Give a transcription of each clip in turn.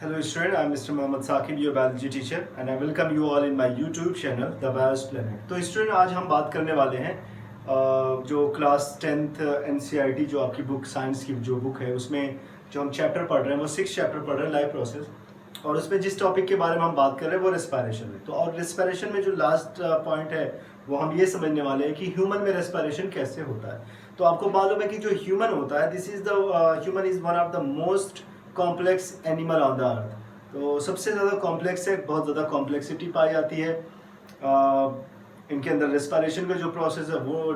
Hello student, I am Mr. Mohammad Saqib, your biology teacher and I welcome you all in my YouTube channel The Bios Planet। तो student आज हम बात करने वाले हैं जो क्लास 10th NCERT जो आपकी बुक साइंस की जो बुक है उसमें जो हम चैप्टर पढ़ रहे हैं वो 6 चैप्टर पढ़ रहे हैं लाइफ प्रोसेस। और उसमें जिस टॉपिक के बारे में हम बात कर रहे हैं वो रेस्पिरेशन है। तो और रेस्पिरेशन में जो लास्ट पॉइंट है वो हम ये समझने वाले हैं कि ह्यूमन में रेस्पिरेशन कैसे होता है। तो आपको मालूम है कि जो ह्यूमन होता है, this is the human is one of the most complex animal on the earth. तो सबसे ज़्यादा कॉम्प्लेक्स है, बहुत ज़्यादा कॉम्प्लेक्सिटी पाई जाती है। इनके अंदर रेस्पिरेशन का जो प्रोसेस है वो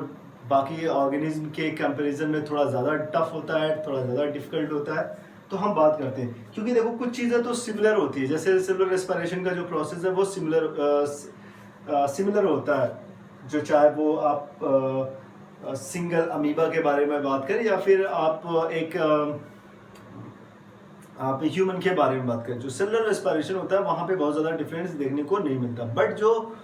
बाकी ऑर्गेनिज्म के कंपैरिजन में थोड़ा ज़्यादा टफ होता है, थोड़ा ज़्यादा डिफिकल्ट होता है। तो हम बात करते हैं क्योंकि देखो कुछ चीज़ें तो सिमिलर होती है, जैसे सेलुलर रेस्पिरेशन का जो प्रोसेस है वो सिमिलर होता है, जो चाहे वो आप सिंगल अमीबा के बारे में बात करें या फिर आप ह्यूमन के बारे में बात करें। जो सेलुलर रेस्पिरेशन होता है वहाँ पे बहुत ज़्यादा डिफरेंस देखने को नहीं मिलता, बट जो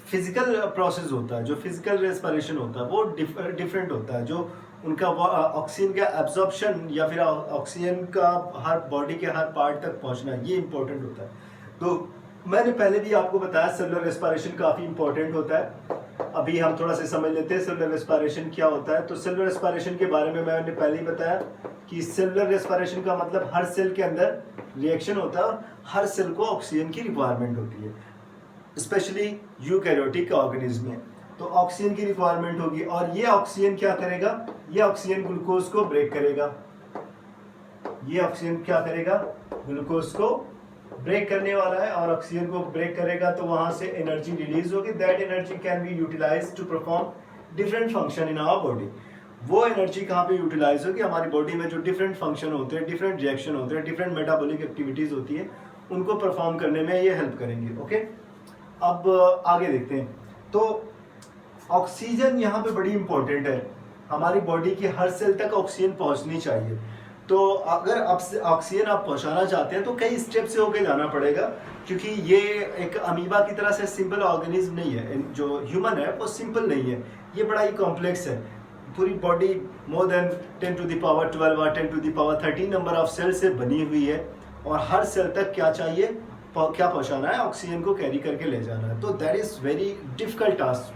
फिजिकल प्रोसेस होता है, जो फिजिकल रेस्पिरेशन होता है वो डिफरेंट होता है। जो उनका ऑक्सीजन का एब्जॉर्प्शन या फिर ऑक्सीजन का हर बॉडी के हर पार्ट तक पहुँचना, ये इंपॉर्टेंट होता है। तो मैंने पहले भी आपको बताया सेलुलर रेस्पिरेशन काफ़ी इंपॉर्टेंट होता है। अभी हम थोड़ा सा समझ लेते हैं सेलुलर रेस्पिरेशन क्या होता है। तो सेलुलर रेस्पिरेशन के बारे में मैंने पहले ही बताया कि सेलुलर रेस्पिरेशन का मतलब हर सेल के अंदर रिएक्शन होता है और हर सेल को ऑक्सीजन की रिक्वायरमेंट होती है, स्पेशली यूकैरियोटिक ऑर्गेनिज्म में। तो ऑक्सीजन की रिक्वायरमेंट होगी और ये ऑक्सीजन क्या करेगा, ये ऑक्सीजन ग्लूकोज को ब्रेक करेगा। ये ऑक्सीजन क्या करेगा, ग्लूकोज को ब्रेक करने वाला है और ऑक्सीजन को ब्रेक करेगा तो वहां से एनर्जी रिलीज होगी। That energy can be utilised to perform different function in our body. वो एनर्जी कहाँ पे यूटिलाइज होगी, हमारी बॉडी में जो डिफरेंट फंक्शन होते हैं, डिफरेंट रिएक्शन होते हैं, डिफरेंट मेटाबॉलिक एक्टिविटीज होती है, उनको परफॉर्म करने में ये हेल्प करेंगे। ओके, अब आगे देखते हैं। तो ऑक्सीजन यहाँ पे बड़ी इंपॉर्टेंट है, हमारी बॉडी की हर सेल तक ऑक्सीजन पहुँचनी चाहिए। तो अगर ऑक्सीजन आप पहुँचाना चाहते हैं तो कई स्टेप से होके जाना पड़ेगा, क्योंकि ये एक अमीबा की तरह से सिंपल ऑर्गेनिज्म नहीं है। जो ह्यूमन है वो सिंपल नहीं है, ये बड़ा ही कॉम्प्लेक्स है। पूरी body more than 10 to the power 12 और 10 to the power 13 number of cell से बनी हुई है और हर सेल तक क्या चाहिए, क्या पहुंचाना है, ऑक्सीजन को कैरी करके ले जाना है। तो that is very difficult task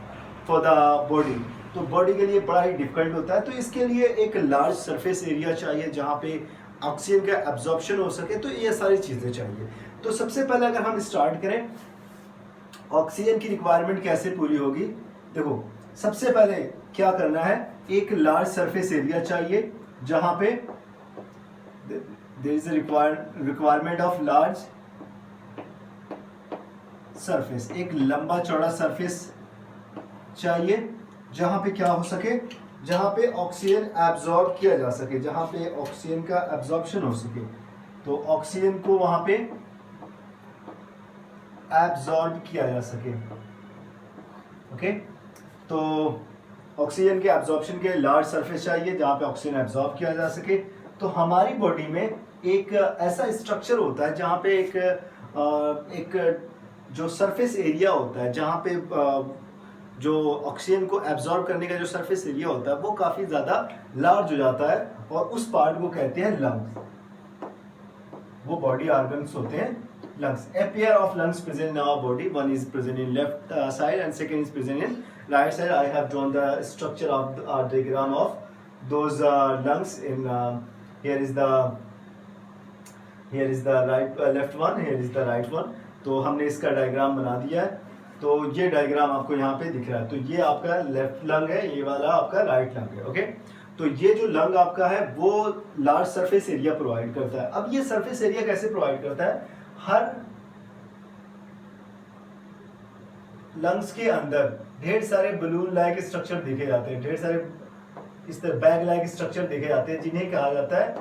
for the body. तो बॉडी के लिए बड़ा ही डिफिकल्ट होता है। तो इसके लिए एक लार्ज सरफेस एरिया चाहिए जहाँ पे ऑक्सीजन का एब्जॉर्प्शन हो सके। तो ये सारी चीज़ें चाहिए। तो सबसे पहले अगर हम स्टार्ट करें ऑक्सीजन की रिक्वायरमेंट कैसे पूरी होगी, देखो सबसे पहले क्या करना है, एक लार्ज सरफेस एरिया चाहिए जहां पे there is requirement of large surface. एक लंबा चौड़ा सरफेस चाहिए जहां पे क्या हो सके, जहां पे ऑक्सीजन एब्जॉर्ब किया जा सके, जहां पे ऑक्सीजन का एब्जॉर्प्शन हो सके। तो ऑक्सीजन को वहां पे एब्जॉर्ब किया जा सके। ओके, तो ऑक्सीजन के एब्जॉर्प्शन के लार्ज सरफेस चाहिए जहां पे ऑक्सीजन एब्जॉर्ब किया जा सके। तो हमारी बॉडी में एक ऐसा स्ट्रक्चर होता है जहां पे एक जो सरफेस एरिया होता है, जहां पे जो ऑक्सीजन को एब्जॉर्ब करने का जो सरफेस एरिया होता है वो काफ़ी ज़्यादा लार्ज हो जाता है और उस पार्ट को कहते हैं लंग्स। वो बॉडी ऑर्गन्स होते हैं lungs. A pair of lungs present in our body. One is present in left side and second is present in right side. I have drawn the structure of the diagram of those lungs. In here is the right left one. Here is the right one. तो हमने इसका diagram बना दिया है। तो ये diagram आपको यहाँ पे दिख रहा है। तो ये आपका लेफ्ट लंग है, ये वाला आपका राइट लंग है। ओके, तो ये जो लंग आपका है वो लार्ज सरफेस एरिया प्रोवाइड करता है। अब ये सरफेस एरिया कैसे प्रोवाइड करता है, हर लंग्स के अंदर ढेर सारे बलून लाइक स्ट्रक्चर देखे जाते हैं, ढेर सारे इस तरह बैग लाइक स्ट्रक्चर देखे जाते हैं जिन्हें कहा जाता है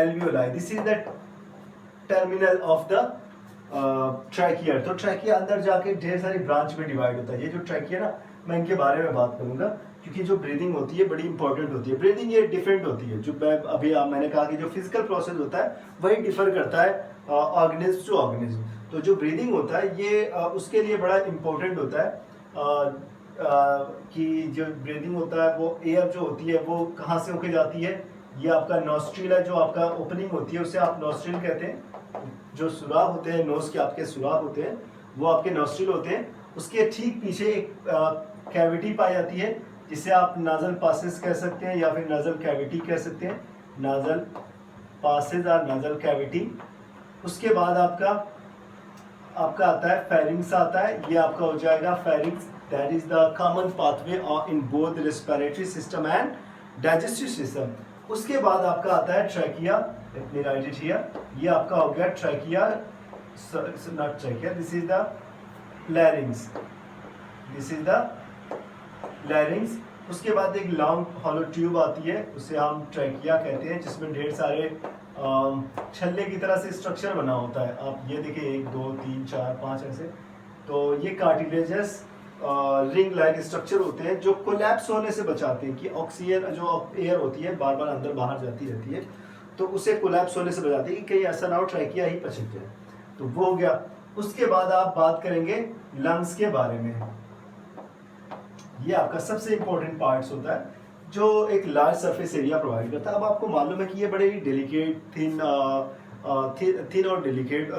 alveoli. This is the terminal of the trachea. तो ट्रैकिया अंदर जाके ढेर सारी ब्रांच में डिवाइड होता है। ये जो ट्रैकिया ना, मैं इनके बारे में बात करूंगा क्योंकि जो ब्रीदिंग होती है बड़ी इंपॉर्टेंट होती है। ब्रीदिंग ये डिफरेंट होती है, जो अभी मैंने कहा कि जो फिजिकल प्रोसेस होता है वही डिफर करता है ऑर्गेनिज्म टू ऑर्गेनिज्म। तो जो ब्रीदिंग होता है ये उसके लिए बड़ा इंपॉर्टेंट होता है कि जो ब्रीदिंग होता है वो एयर जो होती है वो कहाँ से होके जाती है, ये आपका नोस्ट्रिल है, जो आपका ओपनिंग होती है उसे आप नोस्ट्रिल कहते हैं। जो सुराख होते हैं नोज के, आपके सुराख होते हैं वो आपके नोस्ट्रिल होते हैं। उसके ठीक पीछे एक कैविटी पाई जाती है जिसे आप नाजल पासेस कह सकते हैं या फिर नाजल कैविटी कह सकते हैं, नाजल पासेस और नाजल कैविटी। उसके बाद आपका आता है फेरिंग्स आता है, ये आपका हो जाएगा pharynx, that is the common pathway in both respiratory system and digestive system. उसके बाद आपका आता है trachea, let me right it here, ये आपका हो गया trachea, not trachea, this is the larynx, this is the larynx. उसके बाद एक लॉन्ग हॉलो ट्यूब आती है, उसे हम ट्रैकिया कहते हैं, जिसमें ढेर सारे छल्ले की तरह से स्ट्रक्चर बना होता है। आप ये देखिए 1 2 3 4 5 ऐसे, तो ये कार्टिलेजस रिंग लाइक स्ट्रक्चर होते हैं जो कोलैप्स होने से बचाते हैं कि ऑक्सीजन जो एयर होती है बार बार अंदर बाहर जाती रहती है, तो उसे कोलैप्स होने से बचाती है कि कहीं ऐसा ना हो ट्रैकिया ही पचक जाए। तो वो हो गया। उसके बाद आप बात करेंगे लंग्स के बारे में। ये आपका सबसे इंपॉर्टेंट पार्ट्स होता है जो एक लार्ज सरफेस एरिया प्रोवाइड करता है। अब आपको मालूम है कि ये बड़े ही डेलिकेट थिन और डेलिकेट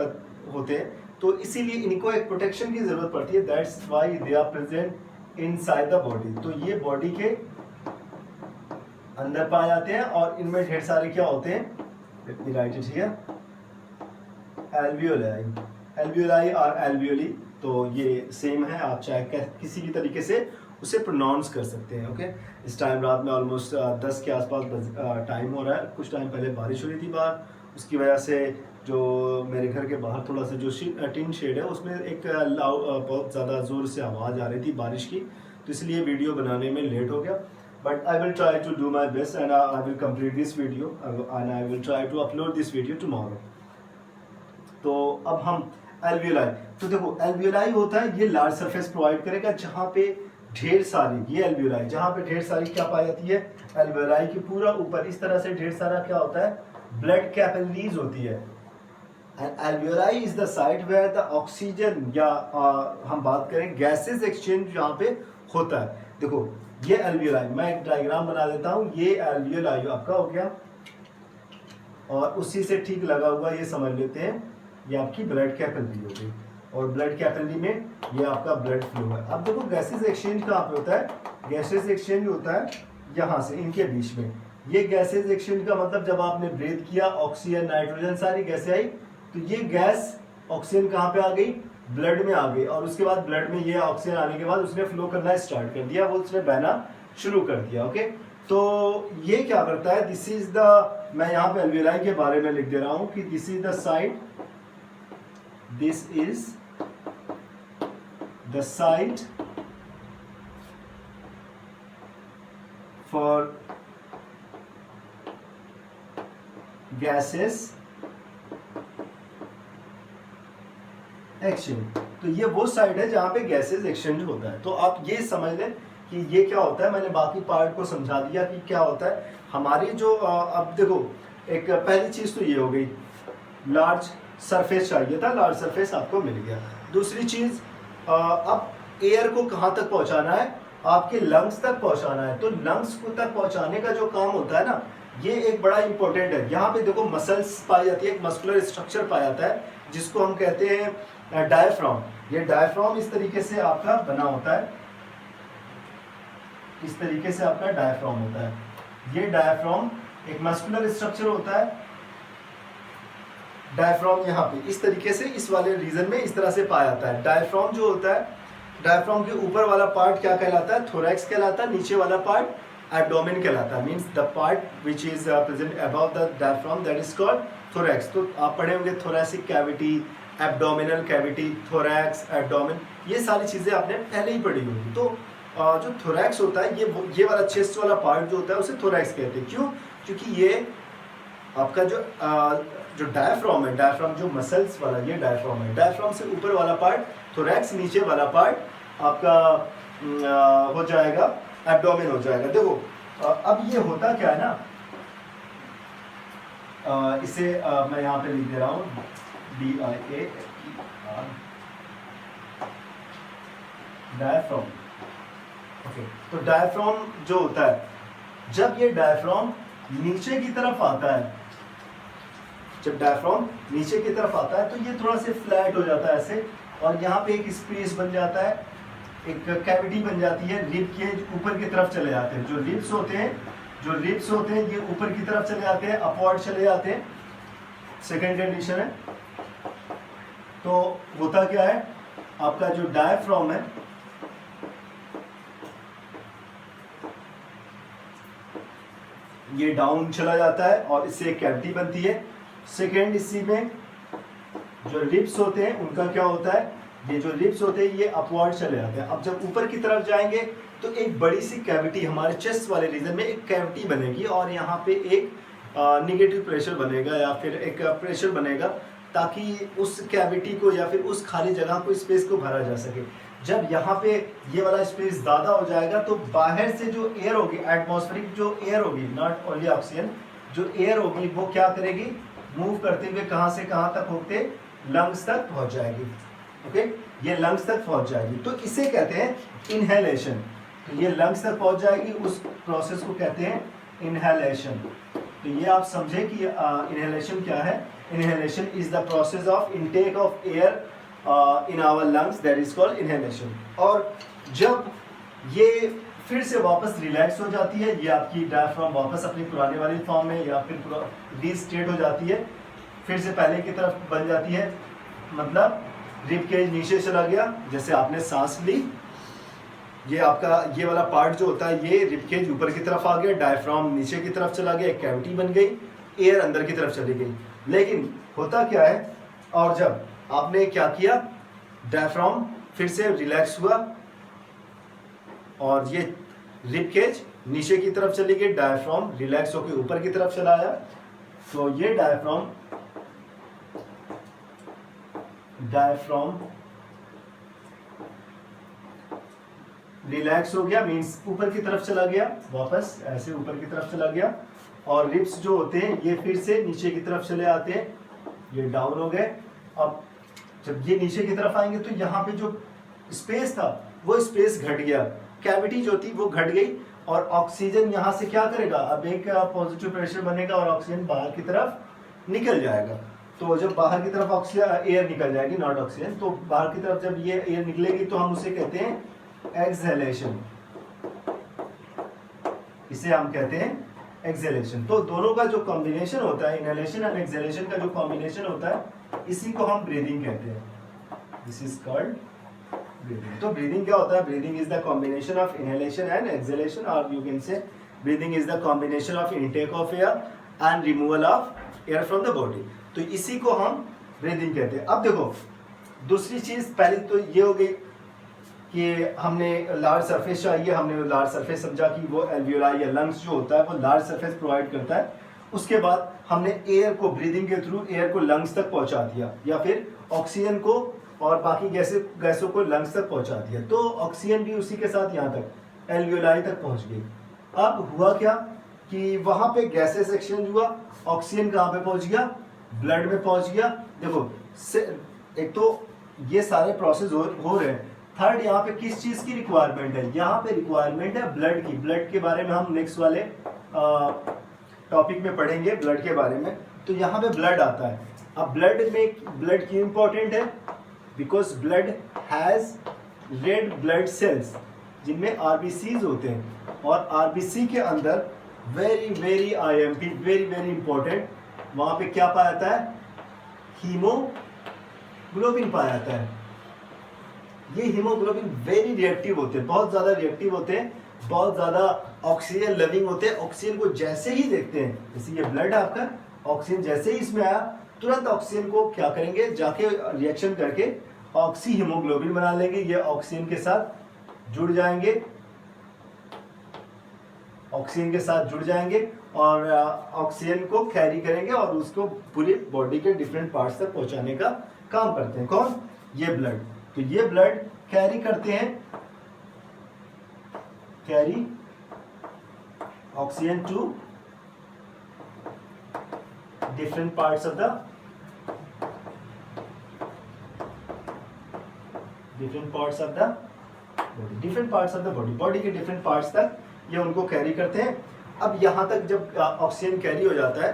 होते हैं, तो इसीलिए इनको एक प्रोटेक्शन की जरूरत पड़ती है, that's why they are present inside the body. तो ये बॉडी के अंदर पाए जाते हैं और इनमें ढेर सारे क्या होते हैं, let me right it here, alveoli, alveoli और एल्वियोली, तो ये सेम है, आप चाहे किसी भी तरीके से उसे प्रोनाउंस कर सकते हैं। ओके, इस टाइम रात में ऑलमोस्ट 10 के आसपास टाइम हो रहा है। कुछ टाइम पहले बारिश हो रही थी बाहर, उसकी वजह से जो मेरे घर के बाहर थोड़ा सा जो टिन शेड है उसमें एक बहुत ज़्यादा ज़ोर से आवाज़ आ रही थी बारिश की, तो इसलिए वीडियो बनाने में लेट हो गया। But I will try to do my best and I will complete this video and I will try to upload this video tomorrow. तो अब हम एल्वियोलाई, तो देखो एल्वियोलाई होता है ये लार्ज सरफेस प्रोवाइड करेगा जहाँ पे ढेर सारी, ये एल्वियोलाई जहाँ पे ढेर सारी क्या पाई जाती है, एल्वियोलाई के पूरा ऊपर इस तरह से ढेर सारा क्या होता है, ब्लड कैपिलरीज होती है। And alveoli is the site where the oxygen या हम बात करें गैसेस एक्सचेंज जहाँ पे होता है। देखो ये एल्वियोलाई, मैं एक डायग्राम बना देता हूँ, ये एल्वियोलाई आपका हो गया और उसी से ठीक लगा हुआ ये समझ लेते हैं ये आपकी ब्लड कैपिलरी हो गई, और ब्लड कैपिलरी में ये आपका ब्लड फ्लो है। अब देखो गैसेस एक्सचेंज कहाँ पे होता है, गैसेस एक्सचेंज होता है यहाँ से इनके बीच में। ये गैसेस एक्सचेंज का मतलब जब आपने ब्रीथ किया, ऑक्सीजन नाइट्रोजन सारी गैसें आई, तो ये गैस ऑक्सीजन कहाँ पे आ गई, ब्लड में आ गई, और उसके बाद ब्लड में ये ऑक्सीजन आने के बाद उसने फ्लो करना स्टार्ट कर दिया, वो उसने बहना शुरू कर दिया। ओके, तो ये क्या करता है, दिस इज द, मैं यहाँ पे एल्वियोलाई के बारे में लिख दे रहा हूँ कि this is the site, this is the site for gases exchange। तो ये वो साइड है जहां पे गैसेस एक्सचेंज होता है। तो आप ये समझ लें कि ये क्या होता है, मैंने बाकी पार्ट को समझा दिया कि क्या होता है हमारी जो अब देखो एक पहली चीज तो ये हो गई, लार्ज सरफेस चाहिए था, लार्ज सरफेस आपको मिल गया। दूसरी चीज अब एयर को कहाँ तक पहुंचाना है, आपके लंग्स तक पहुंचाना है। तो लंग्स को तक पहुंचाने का जो काम होता है ना, ये एक बड़ा इंपॉर्टेंट है। यहाँ पे देखो मसल्स पाई जाती है, एक मस्कुलर स्ट्रक्चर पाया जाता है जिसको हम कहते हैं डायफ्राम। ये डायफ्राम इस तरीके से आपका बना होता है, इस तरीके से आपका डायफ्राम होता है। ये डायफ्राम एक मस्कुलर स्ट्रक्चर होता है। डायफ्राम यहाँ पे इस तरीके से इस वाले रीजन में इस तरह से पाया जाता है। डायफ्राम जो होता है, डायफ्राम के ऊपर वाला पार्ट क्या कहलाता है, थोरैक्स कहलाता है, नीचे वाला पार्ट एब्डोमेन कहलाता है। Means the part which is present above the diaphragm that is called thorax. तो आप पढ़े होंगे thoracic cavity, abdominal cavity, thorax, abdomen, ये सारी चीजें आपने पहले ही पढ़ी होंगी। तो जो थोरैक्स होता है, ये वाला चेस्ट वाला पार्ट जो होता है उसे थोरैक्स कहते हैं। क्यों? क्योंकि ये आपका जो डायफ्राम है, डायफ्राम जो मसल्स वाला ये डायफ्राम है, डायफ्राम से ऊपर वाला पार्ट थोरैक्स, नीचे वाला पार्ट आपका हो जाएगा एब्डोमेन हो जाएगा। देखो अब ये होता क्या है ना, इसे मैं यहाँ पे लिख दे रहा हूँ DIAFER, डायफ्राम। ओके, तो डायफ्राम जो होता है, जब ये डायफ्राम नीचे की तरफ आता है, जब डायफ्राम नीचे की तरफ आता है तो ये थोड़ा से फ्लैट हो जाता है ऐसे, और यहाँ पे एक स्पेस बन जाता है, एक कैविटी बन जाती है, रिब के ऊपर की तरफ चले जाते हैं। जो रिब्स होते हैं ये ऊपर की तरफ चले जाते हैं, अपवर्ड चले जाते हैं। सेकेंड कंडीशन है। तो होता क्या है, आपका जो डायफ्राम है ये डाउन चला जाता है और इससे एक कैविटी बनती है। सेकेंड, इसी में जो रिब्स होते हैं उनका क्या होता है, ये जो रिब्स होते हैं ये अपवर्ड चले जाते हैं। अब जब ऊपर की तरफ जाएंगे तो एक बड़ी सी कैविटी हमारे चेस्ट वाले रीजन में एक कैविटी बनेगी और यहाँ पे एक निगेटिव प्रेशर बनेगा या फिर एक प्रेशर बनेगा, ताकि उस कैविटी को या फिर उस खाली जगह को, स्पेस को भरा जा सके। जब यहाँ पे ये वाला स्पेस ज़्यादा हो जाएगा तो बाहर से जो एयर होगी, एटमॉस्फेरिक जो एयर होगी, नॉट ओनली ऑक्सीजन, जो एयर होगी वो क्या करेगी, मूव करते हुए कहाँ से कहाँ तक होते, लंग्स तक पहुँच जाएगी। ओके, ये लंग्स तक पहुँच जाएगी तो इसे कहते हैं इनहेलेशन। तो ये लंग्स तक पहुँच जाएगी, उस प्रोसेस को कहते हैं इनहेलेशन। तो ये आप समझे कि इनहेलेशन क्या है। Inhalation is the process of intake of air in our lungs, that is called inhalation. और जब ये फिर से वापस रिलैक्स हो जाती है, ये आपकी डायफ्राम वापस अपनी पुराने वाली फॉर्म में या फिर रीस्टेट हो जाती है, फिर से पहले की तरफ बन जाती है, मतलब रिब केज नीचे चला गया, जैसे आपने सांस ली, ये आपका ये वाला पार्ट जो होता है ये रिब केज ऊपर की तरफ आ गया, डायफ्राम नीचे की तरफ चला गया, एक कैविटी बन गई, एयर अंदर की तरफ चली गई। लेकिन होता क्या है, और जब आपने क्या किया, डायफ्राम फिर से रिलैक्स हुआ और ये रिब केज नीचे की तरफ चली गई, डायफ्राम रिलैक्स होकर ऊपर की तरफ चला आया, तो ये डायफ्राम रिलैक्स हो गया, मींस ऊपर की तरफ चला गया, वापस ऐसे ऊपर की तरफ चला गया, और रिब्स जो होते हैं ये फिर से नीचे की तरफ चले आते हैं, ये डाउन हो गए। अब जब ये नीचे की तरफ आएंगे तो यहाँ पे जो स्पेस था वो स्पेस घट गया, कैविटी जो थी वो घट गई, और ऑक्सीजन यहाँ से क्या करेगा, अब एक पॉजिटिव प्रेशर बनेगा और ऑक्सीजन बाहर की तरफ निकल जाएगा। तो जब बाहर की तरफ ऑक्सीजन एयर निकल जाएगी, नॉट ऑक्सीजन, तो बाहर की तरफ जब ये एयर निकलेगी तो हम उसे कहते हैं एक्सहेलेशन, इसे हम कहते हैं एक्सहेलेशन। तो दोनों का जो कॉम्बिनेशन होता है, इनहेलेशन एंड एक्सहेलेशन का जो कॉम्बिनेशन होता है, इसी को हम ब्रीदिंग कहते हैं। This is called breathing. तो ब्रीदिंग क्या होता है, breathing is the combination of inhalation and exhalation, और you can say breathing is the combination of intake of air and removal of air from the body. तो इसी को हम breathing कहते हैं। अब देखो दूसरी चीज, पहले तो ये हो गई कि हमने लार्ज सरफेस चाहिए, हमने लार्ज सरफेस समझा कि वो एल्वियोलाई या लंग्स जो होता है वो लार्ज सरफेस प्रोवाइड करता है। उसके बाद हमने एयर को ब्रीदिंग के थ्रू एयर को लंग्स तक पहुंचा दिया, या फिर ऑक्सीजन को और बाकी गैसों को लंग्स तक पहुंचा दिया, तो ऑक्सीजन भी उसी के साथ यहाँ तक एल्वियोलाई तक पहुंच गई। अब हुआ क्या कि वहां पे गैसेस एक्सचेंज हुआ, ऑक्सीजन कहाँ पे पहुंच गया, ब्लड में पहुंच गया। देखो एक तो ये सारे प्रोसेस हो रहे हैं। थर्ड, यहाँ पे किस चीज की रिक्वायरमेंट है, यहाँ पे रिक्वायरमेंट है ब्लड की। ब्लड के बारे में हम नेक्स्ट वाले टॉपिक में पढ़ेंगे, ब्लड के बारे में। तो यहाँ पे ब्लड आता है। अब ब्लड क्यों इंपॉर्टेंट है, because blood has red blood cells जिनमें आरबीसीज होते हैं, और आरबीसी के अंदर वेरी आईएमपी, वेरी इंपॉर्टेंट, वहां पे क्या पाया जाता है, हीमोग्लोबिन पाया जाता है। ये हीमोग्लोबिन वेरी रिएक्टिव होते हैं, बहुत ज्यादा रिएक्टिव होते हैं, बहुत ज्यादा ऑक्सीजन लविंग होते हैं। ऑक्सीजन को जैसे ही देखते हैं, जैसे ये ब्लड है आपका, ऑक्सीजन जैसे ही इसमें आया तुरंत ऑक्सीजन को क्या करेंगे, जाके रिएक्शन करके ऑक्सी हीमोग्लोबिन बना लेंगे, ये ऑक्सीजन के साथ जुड़ जाएंगे, ऑक्सीजन के साथ जुड़ जाएंगे और ऑक्सीजन को कैरी करेंगे और उसको पूरी बॉडी के डिफरेंट पार्ट्स तक पहुंचाने का काम करते हैं। कौन, ये ब्लड। तो ये ब्लड कैरी करते हैं, carry oxygen to different parts of the body, body के डिफरेंट पार्ट्स तक ये उनको कैरी करते हैं। अब यहाँ तक जब ऑक्सीजन कैरी हो जाता है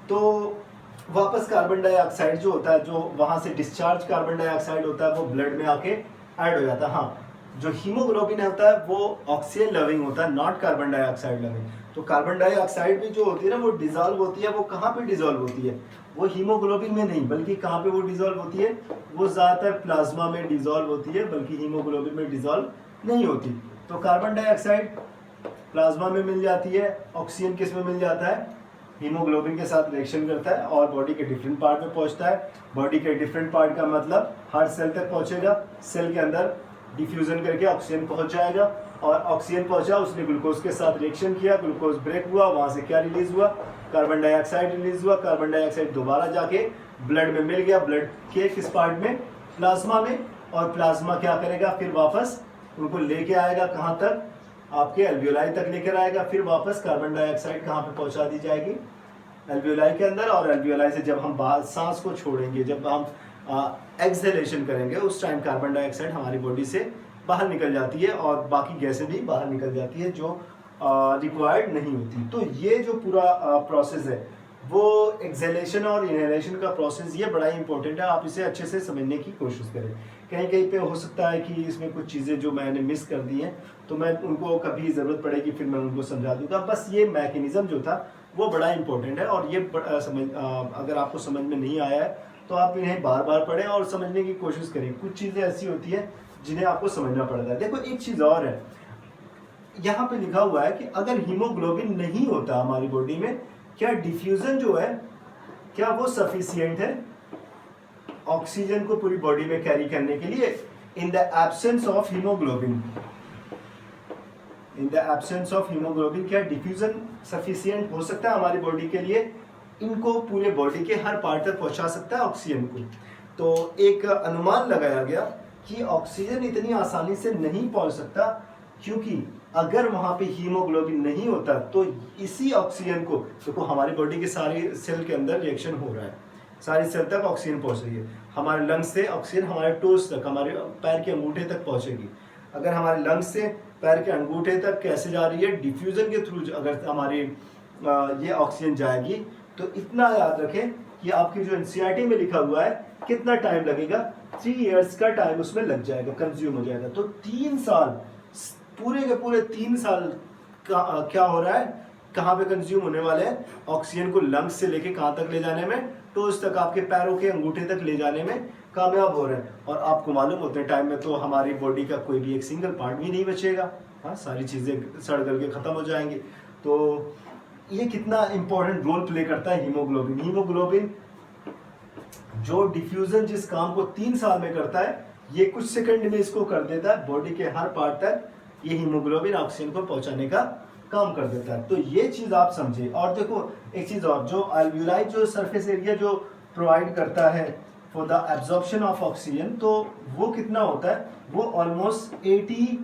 तो वापस कार्बन डाइऑक्साइड जो होता है, जो वहाँ से डिस्चार्ज कार्बन डाइऑक्साइड होता है, वो ब्लड में आके ऐड हो जाता है। हाँ, जो हीमोग्लोबिन होता है वो ऑक्सीजन लविंग होता है, नॉट कार्बन डाइऑक्साइड लविंग। तो कार्बन डाइऑक्साइड भी जो होती है ना, वो डिजॉल्व होती है। वो कहाँ पे डिजॉल्व होती है? वो हीमोग्लोबिन में नहीं, बल्कि कहाँ पे वो डिजॉल्व होती है? वो ज़्यादातर प्लाज्मा में डिजॉल्व होती है, बल्कि हीमोग्लोबिन में डिजॉल्व नहीं होती। तो कार्बन डाइऑक्साइड प्लाज्मा में मिल जाती है, ऑक्सीजन किस में मिल जाता है? हीमोग्लोबिन के साथ रिएक्शन करता है और बॉडी के डिफरेंट पार्ट में पहुंचता है। बॉडी के डिफरेंट पार्ट का मतलब हर सेल तक पहुंचेगा, सेल के अंदर डिफ्यूजन करके ऑक्सीजन पहुंच जाएगा, और ऑक्सीजन पहुंचा, उसने ग्लूकोज के साथ रिएक्शन किया, ग्लूकोज ब्रेक हुआ, वहां से क्या रिलीज हुआ? कार्बन डाइऑक्साइड रिलीज हुआ। कार्बन डाइऑक्साइड दोबारा जाके ब्लड में मिल गया, ब्लड के किस पार्ट में? प्लाज्मा में। और प्लाज्मा क्या करेगा? फिर वापस उनको लेके आएगा, कहाँ तक? आपके एल्वियोलाई तक लेकर आएगा। फिर वापस कार्बन डाइऑक्साइड कहाँ पे पहुंचा दी जाएगी? एल्वियोलाई के अंदर। और एल्वियोलाई से जब हम बाहर सांस को छोड़ेंगे, जब हम एक्सहेलेशन करेंगे, उस टाइम कार्बन डाइऑक्साइड हमारी बॉडी से बाहर निकल जाती है और बाकी गैसें भी बाहर निकल जाती है जो रिक्वायर्ड नहीं होती। तो ये जो पूरा प्रोसेस है वो एक्सहेलेशन और इनहेलेशन का प्रोसेस, ये बड़ा ही इंपॉर्टेंट है। आप इसे अच्छे से समझने की कोशिश करें। कहीं कहीं पे हो सकता है कि इसमें कुछ चीज़ें जो मैंने मिस कर दी हैं, तो मैं उनको कभी ज़रूरत पड़ेगी फिर मैं उनको समझा दूंगा। बस ये मैकेनिज़्म जो था वो बड़ा इंपॉर्टेंट है, और ये अगर आपको समझ में नहीं आया है तो आप इन्हें बार बार पढ़ें और समझने की कोशिश करें। कुछ चीज़ें ऐसी होती है जिन्हें आपको समझना पड़ता है। देखो एक चीज़ और है, यहाँ पे लिखा हुआ है कि अगर हीमोग्लोबिन नहीं होता हमारी बॉडी में, क्या डिफ्यूजन जो है, क्या वो सफिशिएंट है ऑक्सीजन को पूरी बॉडी में कैरी करने के लिए? In the absence of haemoglobin, in the absence of haemoglobin क्या डिफ्यूजन सफिशिएंट हो सकता है हमारी बॉडी के लिए? इनको पूरे बॉडी के हर पार्ट तक पहुंचा सकता है ऑक्सीजन को? तो एक अनुमान लगाया गया कि ऑक्सीजन इतनी आसानी से नहीं पहुंच सकता, क्योंकि अगर वहां पे हीमोग्लोबिन नहीं होता तो इसी ऑक्सीजन को, देखो हमारी बॉडी के सारे सेल के अंदर रिएक्शन हो रहा है, सारी सेल तक ऑक्सीजन पहुंच रही है। हमारे लंग्स से ऑक्सीजन हमारे टोस तक, हमारे पैर के अंगूठे तक पहुंचेगी। अगर हमारे लंग्स से पैर के अंगूठे तक कैसे जा रही है? डिफ्यूजन के थ्रू अगर हमारी ये ऑक्सीजन जाएगी, तो इतना याद रखें कि आपकी जो एनसीईआरटी में लिखा हुआ है कितना टाइम लगेगा? 3 इयर्स का टाइम उसमें लग जाएगा, कंज्यूम हो जाएगा। तो 3 साल, पूरे के पूरे 3 साल का क्या हो रहा है, कहाँ पे कंज्यूम होने वाले हैं? ऑक्सीजन को लंग्स से लेके कहाँ तक ले जाने में? टोज तक, आपके पैरों के अंगूठे तक ले जाने में कामयाब हो रहे हैं। और आपको मालूम होते टाइम में तो हमारी बॉडी का कोई भी एक सिंगल पार्ट भी नहीं बचेगा। हाँ, सारी चीज़ें सड़ गल के ख़त्म हो जाएंगी। तो ये कितना इंपॉर्टेंट रोल प्ले करता है हीमोग्लोबिन। हीमोग्लोबिन जो डिफ्यूजन जिस काम को 3 साल में करता है, ये कुछ सेकंड में इसको कर देता है। बॉडी के हर पार्ट तक ये हीमोग्लोबिन ऑक्सीजन को पहुंचाने का काम कर देता है। तो ये चीज आप समझे। और देखो एक चीज और, जो अल्वियोलाई जो सरफेस एरिया जो प्रोवाइड करता है for the absorption of oxygen, तो वो कितना होता है? वो ऑलमोस्ट 80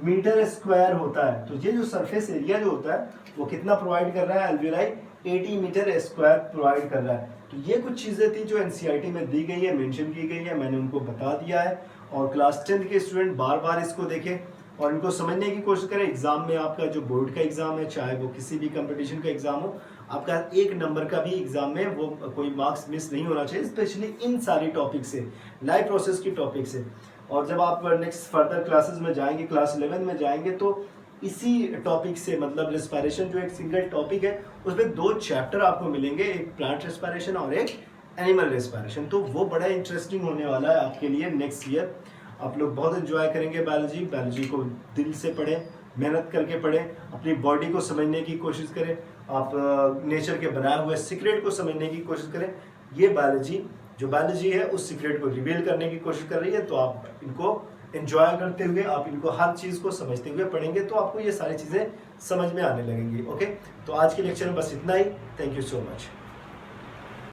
मीटर स्क्वायर होता है। तो ये जो सरफेस एरिया जो होता है वो कितना प्रोवाइड कर रहा है? अल्वियोलाई 80 मीटर स्क्वायर प्रोवाइड कर रहा है। तो ये कुछ चीज़ें थी जो एनसीईआरटी में दी गई है, मेंशन की गई है, मैंने उनको बता दिया है। और क्लास 10 के स्टूडेंट बार बार इसको देखें और इनको समझने की कोशिश करें। एग्जाम में आपका जो बोर्ड का एग्जाम है, चाहे वो किसी भी कंपटीशन का एग्जाम हो, आपका 1 नंबर का भी एग्जाम में वो कोई मार्क्स मिस नहीं होना चाहिए, स्पेशली इन सारी टॉपिक से, लाइफ प्रोसेस की टॉपिक से। और जब आप नेक्स्ट फर्दर क्लासेस में जाएंगे, क्लास 11 में जाएंगे, तो इसी टॉपिक से, मतलब रेस्पिरेशन जो एक सिंगल टॉपिक है, उसमें 2 चैप्टर आपको मिलेंगे, एक प्लांट रेस्पिरेशन और एक एनिमल रेस्पिरेशन। तो वो बड़ा इंटरेस्टिंग होने वाला है आपके लिए नेक्स्ट ईयर। आप लोग बहुत एंजॉय करेंगे बायोलॉजी को दिल से पढ़ें, मेहनत करके पढ़ें, अपनी बॉडी को समझने की कोशिश करें, आप नेचर के बनाए हुए सीक्रेट को समझने की कोशिश करें। ये बायोलॉजी है उस सीक्रेट को रिवील करने की कोशिश कर रही है। तो आप इनको एंजॉय करते हुए, आप इनको हर चीज़ को समझते हुए पढ़ेंगे, तो आपको ये सारी चीज़ें समझ में आने लगेंगी। ओके, तो आज के लेक्चर में बस इतना ही। Thank you so much.